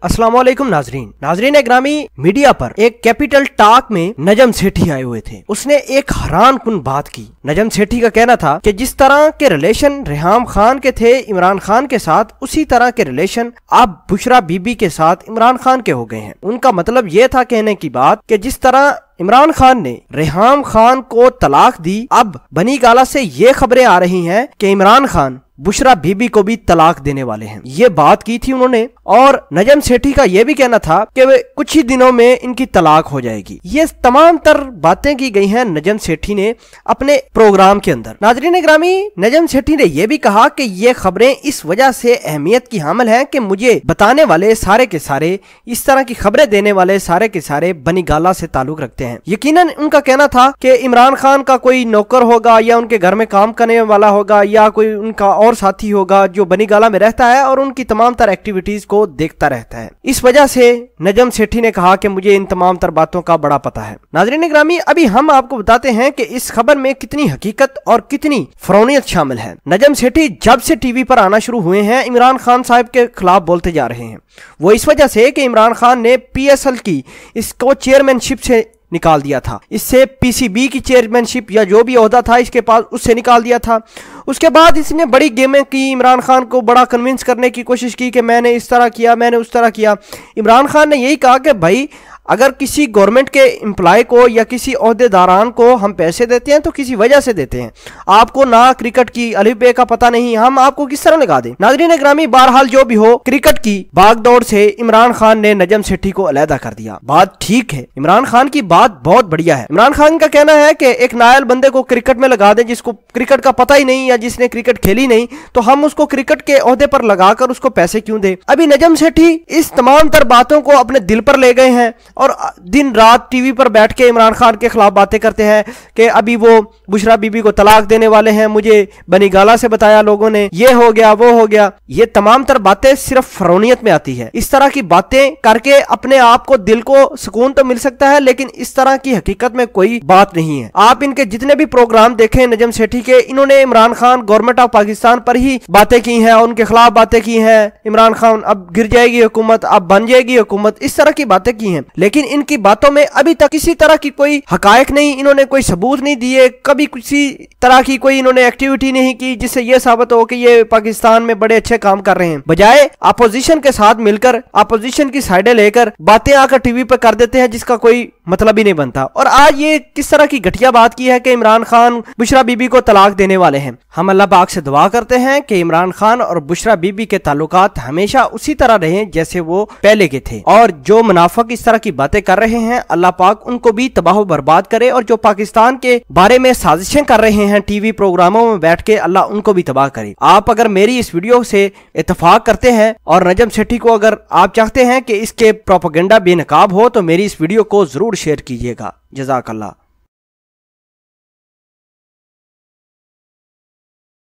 अस्सलाम वालेकुम नाजरीन ग्रामी, मीडिया पर एक कैपिटल टॉक में नजम सेठी आए हुए थे। उसने एक हैरान कुन बात की। नजम सेठी का कहना था कि जिस तरह के रिलेशन रेहाम खान के थे इमरान खान के साथ, उसी तरह के रिलेशन अब बुशरा बीबी के साथ इमरान खान के हो गए हैं। उनका मतलब ये था कहने की बात कि जिस तरह इमरान खान ने रेहाम खान को तलाक दी, अब बनी गाला से ये खबरें आ रही हैं कि इमरान खान बुशरा बीबी को भी तलाक देने वाले हैं। ये बात की थी उन्होंने। और नजम सेठी का यह भी कहना था कि वे कुछ ही दिनों में इनकी तलाक हो जाएगी। ये तमाम तर बातें की गई हैं नजम सेठी ने अपने प्रोग्राम के अंदर। नाजरीन ग्रामी, नजम सेठी ने यह भी कहा कि ये खबरें इस वजह से अहमियत की हामिल हैं कि मुझे बताने वाले सारे के सारे, इस तरह की खबरें देने वाले सारे के सारे बनी गाला से ताल्लुक रखते हैं। यकीनन उनका कहना था कि इमरान खान का कोई नौकर होगा या उनके घर में काम करने वाला होगा या कोई उनका और साथी होगा जो बनी गाला में रहता है और उनकी तमाम तर एक्टिविटीज को देखता रहता है। इस वजह से नजम सेठी ने कहा कि मुझे इन तमाम तर बातों का बड़ा पता है। नाज़रीन ग्रामी, अभी हम आपको बताते हैं कि इस खबर में कितनी हकीकत और कितनी फरौनियत शामिल है। नजम सेठी जब से टीवी पर आना शुरू हुए हैं, इमरान खान साहब के खिलाफ बोलते जा रहे हैं। वो इस वजह से कि इमरान खान ने PSL की इसको चेयरमैनशिप से निकाल दिया था, इससे PCB की चेयरमैनशिप या जो भी ओहदा था इसके पास, उससे निकाल दिया था। उसके बाद इसने बड़ी गेमें की, इमरान खान को बड़ा कन्विंस करने की कोशिश की कि मैंने इस तरह किया, मैंने उस तरह किया। इमरान खान ने यही कहा कि भाई अगर किसी गवर्नमेंट के एम्प्लॉय को या किसी ओहदेदारान को हम पैसे देते हैं तो किसी वजह से देते हैं। आपको ना क्रिकेट की अलिफ बे का पता नहीं, हम आपको किस तरह लगा दें। नाज़रीन ग्रामी, बहरहाल जो भी हो, क्रिकेट की भागदौड़ से इमरान खान ने नजम सेठी को अलहदा कर दिया। बात ठीक है, इमरान खान की बात बहुत बढ़िया है। इमरान खान का कहना है कि एक नायल बंदे को क्रिकेट में लगा दें जिसको क्रिकेट का पता ही नहीं या जिसने क्रिकेट खेली नहीं, तो हम उसको क्रिकेट के ओहदे पर लगाकर उसको पैसे क्यों दें। अभी नजम सेठी इस तमाम तर बातों को अपने दिल पर ले गए हैं और दिन रात टीवी पर बैठ के इमरान खान के खिलाफ बातें करते हैं कि अभी वो बुशरा बीबी को तलाक देने वाले हैं, मुझे बनी गाला से बताया लोगों ने, ये हो गया वो हो गया। ये तमाम तर बातें सिर्फ फरौनियत में आती है। इस तरह की बातें करके अपने आप को, दिल को सुकून तो मिल सकता है, लेकिन इस तरह की हकीकत में कोई बात नहीं है। आप इनके जितने भी प्रोग्राम देखें नजम सेठी के, इन्होंने इमरान खान, गवर्नमेंट ऑफ पाकिस्तान पर ही बातें की हैं, उनके खिलाफ बातें की हैं। इमरान खान अब गिर जाएगी हुकूमत, अब बन जाएगी हुकूमत, इस तरह की बातें की हैं। लेकिन इनकी बातों में अभी तक किसी तरह की कोई हकायक नहीं, इन्होंने कोई सबूत नहीं दिए, कभी किसी तरह की कोई इन्होंने एक्टिविटी नहीं की जिससे यह साबित हो कि ये पाकिस्तान में बड़े अच्छे काम कर रहे हैं। बजाय अपोजिशन के साथ मिलकर, अपोजिशन की साइडें लेकर बातें आकर टीवी पर कर देते हैं जिसका कोई मतलब ही नहीं बनता। और आज ये किस तरह की घटिया बात की है कि इमरान खान बुशरा बीबी को तलाक देने वाले हैं। हम अल्लाह पाक से दुआ करते हैं कि इमरान खान और बुशरा बीबी के ताल्लुकात हमेशा उसी तरह रहें जैसे वो पहले के थे। और जो मुनाफिक इस तरह की बातें कर रहे हैं, अल्लाह पाक उनको भी तबाह बर्बाद करे। और जो पाकिस्तान के बारे में साजिशें कर रहे हैं टीवी प्रोग्रामों में बैठ के, अल्लाह उनको भी तबाह करे। आप अगर मेरी इस वीडियो से इत्तेफाक करते हैं और नजम सेठी को अगर आप चाहते हैं कि इसके प्रोपेगेंडा बेनकाब हो, तो मेरी इस वीडियो को जरूर शेयर कीजिएगा। जज़ाकल्लाह।